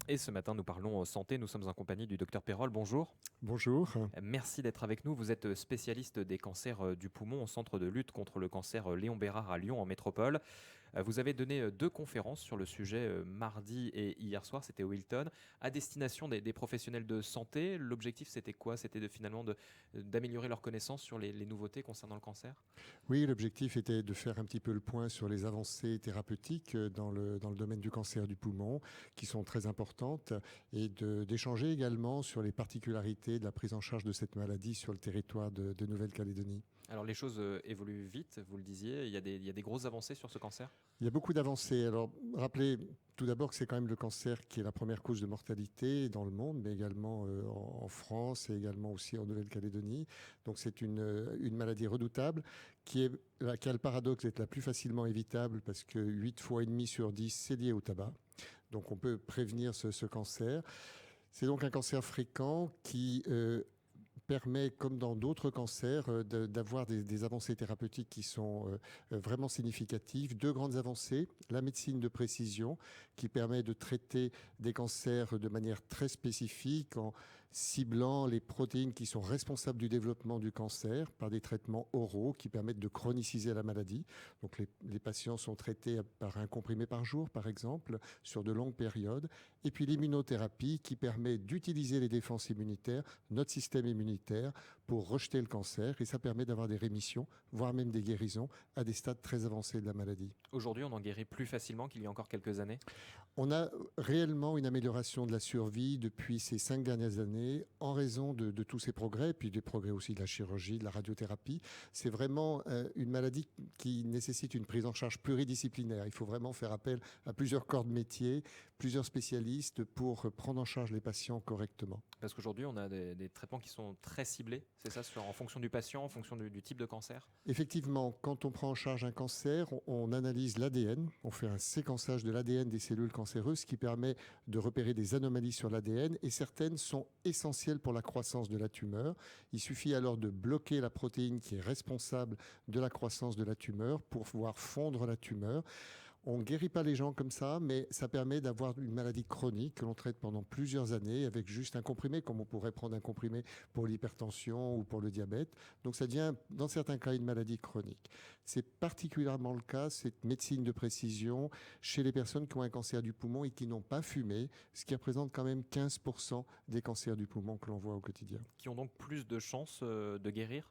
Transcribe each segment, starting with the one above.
Et ce matin, nous parlons santé. Nous sommes en compagnie du docteur Perrol. Bonjour. Bonjour. Merci d'être avec nous. Vous êtes spécialiste des cancers du poumon au Centre de lutte contre le cancer Léon Bérard à Lyon en métropole. Vous avez donné deux conférences sur le sujet mardi et hier soir, c'était au Hilton, à destination des professionnels de santé. L'objectif, c'était quoi? C'était finalement d'améliorer leurs connaissances sur les nouveautés concernant le cancer? Oui, l'objectif était de faire un petit peu le point sur les avancées thérapeutiques dans le domaine du cancer du poumon, qui sont très importantes, et d'échanger également sur les particularités de la prise en charge de cette maladie sur le territoire de Nouvelle-Calédonie. Alors les choses évoluent vite, vous le disiez. Il y a des grosses avancées sur ce cancer? Il y a beaucoup d'avancées. Alors, rappelez tout d'abord que c'est quand même le cancer qui est la première cause de mortalité dans le monde, mais également en France et également aussi en Nouvelle-Calédonie. Donc, c'est une maladie redoutable qui a le paradoxe d'être la plus facilement évitable parce que 8 fois et demi sur 10, c'est lié au tabac. Donc, on peut prévenir ce cancer. C'est donc un cancer fréquent qui permet, comme dans d'autres cancers, d'avoir des avancées thérapeutiques qui sont vraiment significatives. Deux grandes avancées, la médecine de précision, qui permet de traiter des cancers de manière très spécifique en ciblant les protéines qui sont responsables du développement du cancer par des traitements oraux qui permettent de chroniciser la maladie. Donc les patients sont traités par un comprimé par jour, par exemple, sur de longues périodes. Et puis l'immunothérapie qui permet d'utiliser les défenses immunitaires, notre système immunitaire, pour rejeter le cancer, et ça permet d'avoir des rémissions, voire même des guérisons à des stades très avancés de la maladie. Aujourd'hui, on en guérit plus facilement qu'il y a encore quelques années? On a réellement une amélioration de la survie depuis ces 5 dernières années en raison de tous ces progrès, puis des progrès aussi de la chirurgie, de la radiothérapie. C'est vraiment une maladie qui nécessite une prise en charge pluridisciplinaire. Il faut vraiment faire appel à plusieurs corps de métier, plusieurs spécialistes pour prendre en charge les patients correctement. Parce qu'aujourd'hui, on a des traitements qui sont très ciblés, c'est ça, en fonction du patient, en fonction du type de cancer? Effectivement, quand on prend en charge un cancer, on analyse l'ADN, on fait un séquençage de l'ADN des cellules cancéreuses qui permet de repérer des anomalies sur l'ADN, et certaines sont essentielles pour la croissance de la tumeur. Il suffit alors de bloquer la protéine qui est responsable de la croissance de la tumeur pour pouvoir fondre la tumeur. On ne guérit pas les gens comme ça, mais ça permet d'avoir une maladie chronique que l'on traite pendant plusieurs années avec juste un comprimé, comme on pourrait prendre un comprimé pour l'hypertension ou pour le diabète. Donc ça devient, dans certains cas, une maladie chronique. C'est particulièrement le cas, cette médecine de précision, chez les personnes qui ont un cancer du poumon et qui n'ont pas fumé, ce qui représente quand même 15% des cancers du poumon que l'on voit au quotidien. Qui ont donc plus de chances de guérir?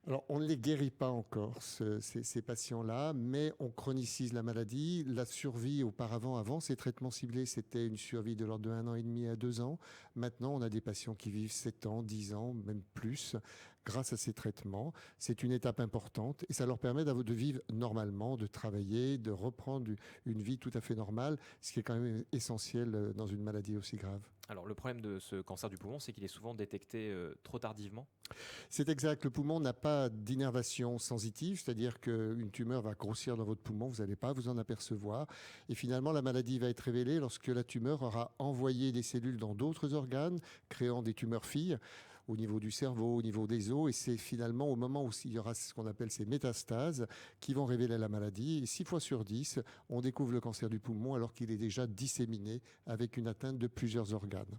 Alors, on ne les guérit pas encore, ces patients-là, mais on chronicise la maladie. La survie auparavant, avant ces traitements ciblés, c'était une survie de l'ordre de 1 an et demi à 2 ans. Maintenant, on a des patients qui vivent 7 ans, 10 ans, même plus, grâce à ces traitements. C'est une étape importante et ça leur permet de vivre normalement, de travailler, de reprendre une vie tout à fait normale, ce qui est quand même essentiel dans une maladie aussi grave. Alors, le problème de ce cancer du poumon, c'est qu'il est souvent détecté trop tardivement. C'est exact. Le poumon n'a pas d'innervation sensitive, c'est-à-dire qu'une tumeur va grossir dans votre poumon, vous n'allez pas vous en apercevoir. Et finalement, la maladie va être révélée lorsque la tumeur aura envoyé des cellules dans d'autres organes, créant des tumeurs filles au niveau du cerveau, au niveau des os. Et c'est finalement au moment où il y aura ce qu'on appelle ces métastases qui vont révéler la maladie. Et 6 fois sur 10, on découvre le cancer du poumon alors qu'il est déjà disséminé avec une atteinte de plusieurs organes.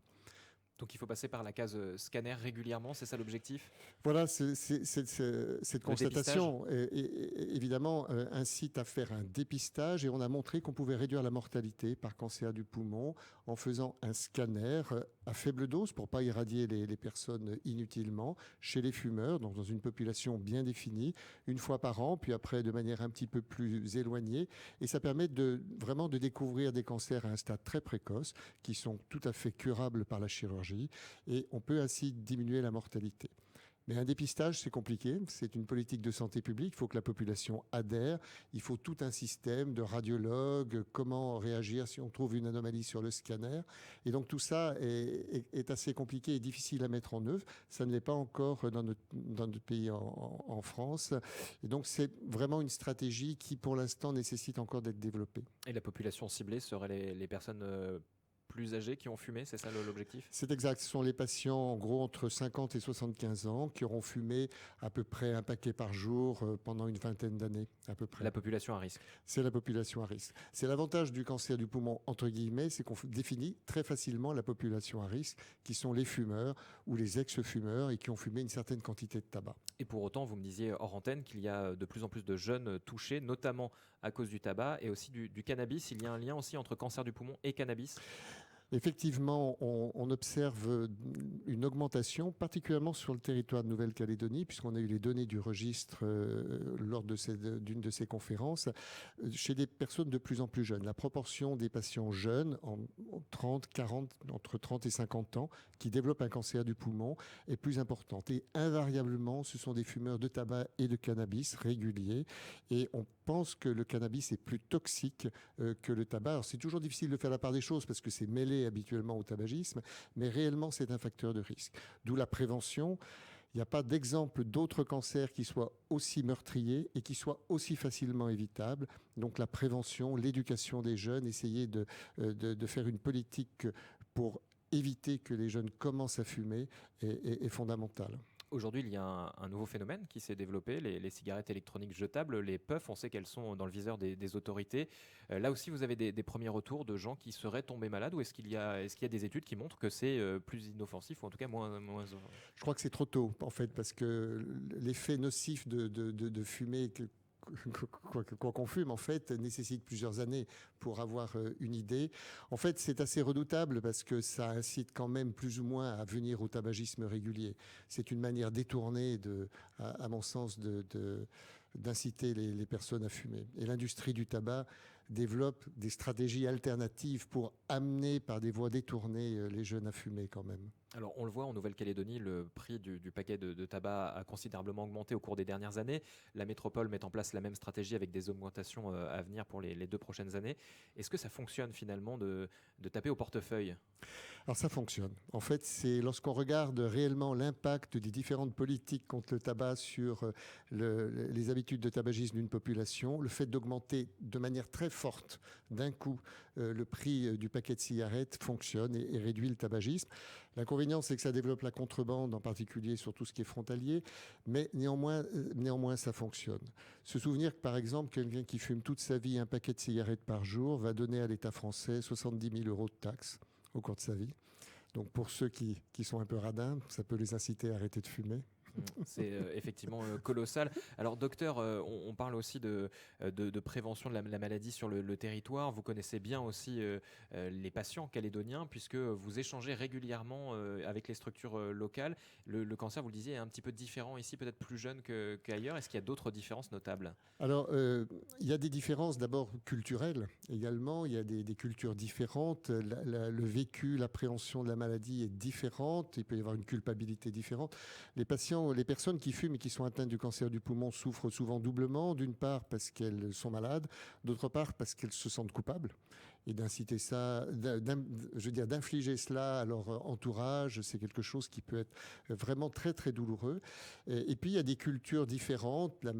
Donc il faut passer par la case scanner régulièrement, c'est ça l'objectif? Voilà, cette constatation, évidemment, incite à faire un dépistage, et on a montré qu'on pouvait réduire la mortalité par cancer du poumon en faisant un scanner à faible dose pour pas irradier les personnes inutilement chez les fumeurs, donc dans une population bien définie, une fois par an, puis après de manière un petit peu plus éloignée. Et ça permet vraiment de découvrir des cancers à un stade très précoce qui sont tout à fait curables par la chirurgie. Et on peut ainsi diminuer la mortalité. Mais un dépistage, c'est compliqué. C'est une politique de santé publique. Il faut que la population adhère. Il faut tout un système de radiologues, comment réagir si on trouve une anomalie sur le scanner. Et donc tout ça est assez compliqué et difficile à mettre en œuvre. Ça ne l'est pas encore dans notre pays en France. Et donc c'est vraiment une stratégie qui, pour l'instant, nécessite encore d'être développée. Et la population ciblée serait les personnes plus âgés qui ont fumé, c'est ça l'objectif? C'est exact. Ce sont les patients, en gros, entre 50 et 75 ans, qui auront fumé à peu près un paquet par jour pendant une vingtaine d'années, à peu près. La population à risque. C'est la population à risque. C'est l'avantage du cancer du poumon, entre guillemets, c'est qu'on définit très facilement la population à risque, qui sont les fumeurs ou les ex-fumeurs et qui ont fumé une certaine quantité de tabac. Et pour autant, vous me disiez hors antenne qu'il y a de plus en plus de jeunes touchés, notamment à cause du tabac et aussi du cannabis. Il y a un lien aussi entre cancer du poumon et cannabis? Effectivement, on observe une augmentation, particulièrement sur le territoire de Nouvelle-Calédonie, puisqu'on a eu les données du registre lors d'une de ces conférences, chez des personnes de plus en plus jeunes. La proportion des patients jeunes, entre 30 et 50 ans, qui développent un cancer du poumon est plus importante. Et invariablement, ce sont des fumeurs de tabac et de cannabis réguliers. Et on pense que le cannabis est plus toxique que le tabac. Alors, c'est toujours difficile de faire la part des choses parce que c'est mêlé habituellement au tabagisme, mais réellement c'est un facteur de risque. D'où la prévention. Il n'y a pas d'exemple d'autres cancers qui soient aussi meurtriers et qui soient aussi facilement évitables. Donc la prévention, l'éducation des jeunes, essayer de faire une politique pour éviter que les jeunes commencent à fumer est fondamentale. Aujourd'hui, il y a un nouveau phénomène qui s'est développé, les cigarettes électroniques jetables, les puffs. On sait qu'elles sont dans le viseur des autorités. Là aussi, vous avez des premiers retours de gens qui seraient tombés malades, ou est-ce qu'il y a des études qui montrent que c'est plus inoffensif, ou en tout cas moins... Je crois que c'est trop tôt, en fait, parce que l'effet nocif de fumer... Quoi qu'on fume, en fait, nécessite plusieurs années pour avoir une idée. En fait, c'est assez redoutable parce que ça incite quand même plus ou moins à venir au tabagisme régulier. C'est une manière détournée, à mon sens, d'inciter les personnes à fumer. Et l'industrie du tabac développe des stratégies alternatives pour amener par des voies détournées les jeunes à fumer quand même. Alors, on le voit en Nouvelle-Calédonie, le prix du paquet de tabac a considérablement augmenté au cours des dernières années. La métropole met en place la même stratégie avec des augmentations à venir pour les 2 prochaines années. Est-ce que ça fonctionne finalement de taper au portefeuille? Alors ça fonctionne. En fait, c'est lorsqu'on regarde réellement l'impact des différentes politiques contre le tabac sur les habitudes de tabagisme d'une population, le fait d'augmenter de manière très forte d'un coup le prix du paquet de cigarettes fonctionne et réduit le tabagisme. L'inconvénient, c'est que ça développe la contrebande, en particulier sur tout ce qui est frontalier, mais néanmoins ça fonctionne. Se souvenir que, par exemple, quelqu'un qui fume toute sa vie un paquet de cigarettes par jour va donner à l'État français 70 000 € de taxes au cours de sa vie. Donc pour ceux qui sont un peu radins, ça peut les inciter à arrêter de fumer. C'est effectivement colossal. Alors docteur, on parle aussi de prévention de la maladie sur le territoire. Vous connaissez bien aussi les patients calédoniens puisque vous échangez régulièrement avec les structures locales. Le cancer, vous le disiez, est un petit peu différent ici, peut-être plus jeune qu'ailleurs. Est-ce qu'il y a d'autres différences notables? Alors, il y a des différences d'abord culturelles également. Il y a des cultures différentes. Le vécu, l'appréhension de la maladie est différente. Il peut y avoir une culpabilité différente. Les personnes qui fument et qui sont atteintes du cancer du poumon souffrent souvent doublement, d'une part parce qu'elles sont malades, d'autre part parce qu'elles se sentent coupables. Et d'inciter ça, d'infliger cela à leur entourage, c'est quelque chose qui peut être vraiment très très douloureux. Et puis il y a des cultures différentes, la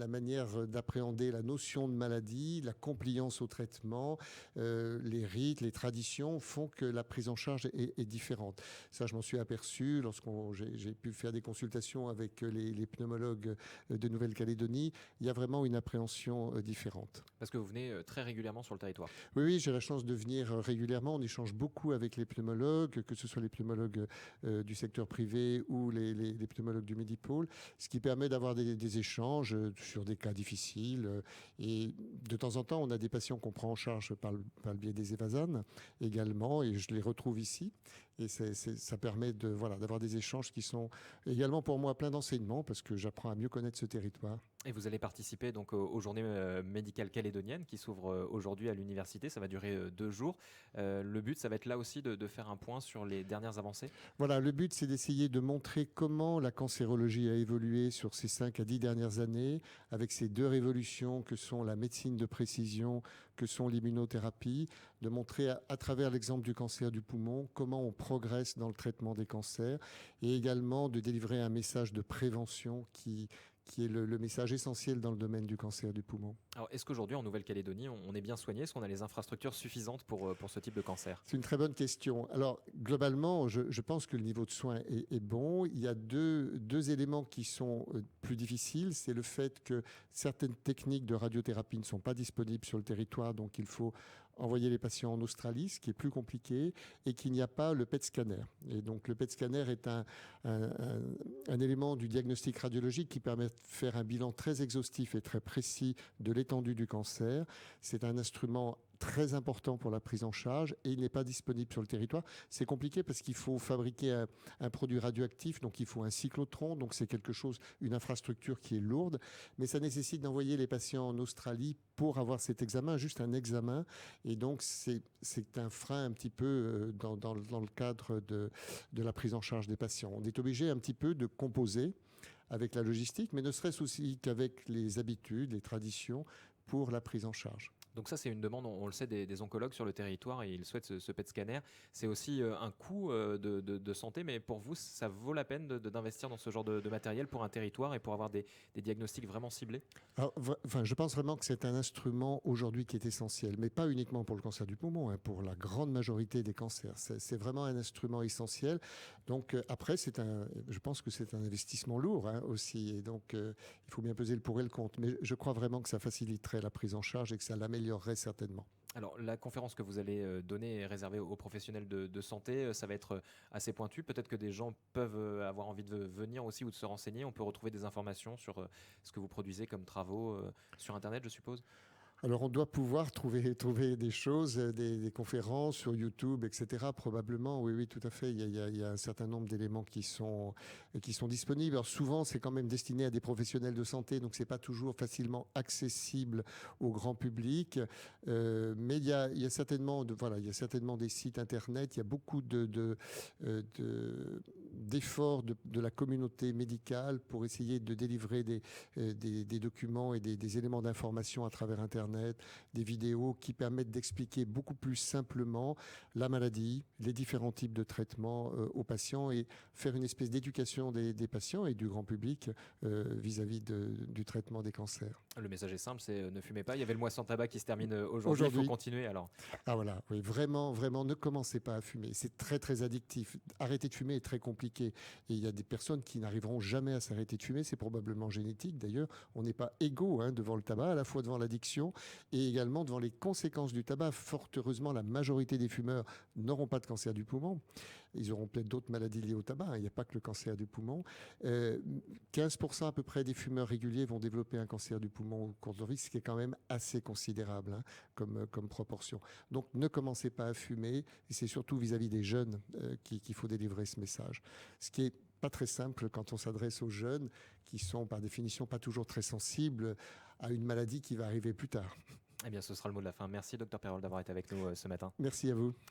manière d'appréhender la notion de maladie, la compliance au traitement, les rites, les traditions font que la prise en charge est différente. Ça, je m'en suis aperçu j'ai pu faire des consultations avec les pneumologues de Nouvelle-Calédonie. Il y a vraiment une appréhension différente. Parce que vous venez très régulièrement sur le territoire. Oui, j'ai la chance de venir régulièrement. On échange beaucoup avec les pneumologues, que ce soit les pneumologues du secteur privé ou les pneumologues du Medipôle, ce qui permet d'avoir des échanges sur des cas difficiles. Et de temps en temps, on a des patients qu'on prend en charge par le biais des Evasan également, et je les retrouve ici. Et ça permet d'avoir des échanges qui sont également pour moi plein d'enseignements parce que j'apprends à mieux connaître ce territoire. Et vous allez participer donc aux journées médicales calédoniennes qui s'ouvrent aujourd'hui à l'université. Ça va durer 2 jours. Le but, ça va être là aussi de faire un point sur les dernières avancées. Voilà, le but, c'est d'essayer de montrer comment la cancérologie a évolué sur ces 5 à 10 dernières années avec ces 2 révolutions que sont la médecine de précision, que sont l'immunothérapie, de montrer à travers l'exemple du cancer du poumon comment on progresse dans le traitement des cancers et également de délivrer un message de prévention qui qui est le message essentiel dans le domaine du cancer du poumon. Alors, est-ce qu'aujourd'hui, en Nouvelle-Calédonie, on est bien soigné? Est-ce qu'on a les infrastructures suffisantes pour ce type de cancer? C'est une très bonne question. Alors, globalement, je pense que le niveau de soins est bon. Il y a deux éléments qui sont plus difficiles. C'est le fait que certaines techniques de radiothérapie ne sont pas disponibles sur le territoire, donc il faut envoyer les patients en Australie, ce qui est plus compliqué, et qu'il n'y a pas le PET scanner. Et donc le PET scanner est un élément du diagnostic radiologique qui permet de faire un bilan très exhaustif et très précis de l'étendue du cancer. C'est un instrument très important pour la prise en charge et il n'est pas disponible sur le territoire. C'est compliqué parce qu'il faut fabriquer un produit radioactif, donc il faut un cyclotron, donc c'est quelque chose, une infrastructure qui est lourde, mais ça nécessite d'envoyer les patients en Australie pour avoir cet examen, juste un examen, et donc c'est un frein un petit peu dans le cadre de la prise en charge des patients. On est obligé un petit peu de composer avec la logistique, mais ne serait-ce aussi qu'avec les habitudes, les traditions pour la prise en charge. Donc ça, c'est une demande, on le sait, des oncologues sur le territoire et ils souhaitent ce PET scanner. C'est aussi un coût de santé, mais pour vous, ça vaut la peine d'investir dans ce genre de matériel pour un territoire et pour avoir des diagnostics vraiment ciblés? Alors, je pense vraiment que c'est un instrument aujourd'hui qui est essentiel, mais pas uniquement pour le cancer du poumon, hein, pour la grande majorité des cancers. C'est vraiment un instrument essentiel. Donc après, je pense que c'est un investissement lourd hein, aussi, et donc il faut bien peser le pour et le contre. Mais je crois vraiment que ça faciliterait la prise en charge et que ça l'améliorerait certainement. Alors, la conférence que vous allez donner est réservée aux professionnels de santé. Ça va être assez pointu. Peut-être que des gens peuvent avoir envie de venir aussi ou de se renseigner. On peut retrouver des informations sur ce que vous produisez comme travaux sur Internet, je suppose. Alors, on doit pouvoir trouver des choses, des conférences sur YouTube, etc. Probablement, oui, tout à fait. Il y a un certain nombre d'éléments qui sont disponibles. Alors, souvent, c'est quand même destiné à des professionnels de santé, donc c'est pas toujours facilement accessible au grand public. Mais il y a certainement, il y a certainement des sites internet. Il y a beaucoup d'efforts de la communauté médicale pour essayer de délivrer des documents et des éléments d'information à travers Internet, des vidéos qui permettent d'expliquer beaucoup plus simplement la maladie, les différents types de traitements aux patients et faire une espèce d'éducation des patients et du grand public vis-à-vis du traitement des cancers. Le message est simple, c'est ne fumez pas. Il y avait le mois sans tabac qui se termine aujourd'hui. Il faut continuer alors. Ah voilà, oui, vraiment, ne commencez pas à fumer. C'est très, très addictif. Arrêter de fumer est très compliqué. Et il y a des personnes qui n'arriveront jamais à s'arrêter de fumer. C'est probablement génétique. D'ailleurs, on n'est pas égaux hein, devant le tabac, à la fois devant l'addiction et également devant les conséquences du tabac. Fort heureusement, la majorité des fumeurs n'auront pas de cancer du poumon. Ils auront peut-être d'autres maladies liées au tabac. Il n'y a pas que le cancer du poumon. 15% à peu près des fumeurs réguliers vont développer un cancer du poumon au cours de vie, ce qui est quand même assez considérable hein, comme proportion. Donc ne commencez pas à fumer. Et c'est surtout vis-à-vis des jeunes qu'il faut délivrer ce message. Ce qui est pas très simple quand on s'adresse aux jeunes qui sont par définition pas toujours très sensibles à une maladie qui va arriver plus tard. Eh bien, ce sera le mot de la fin. Merci, Dr Perrol, d'avoir été avec nous ce matin. Merci à vous.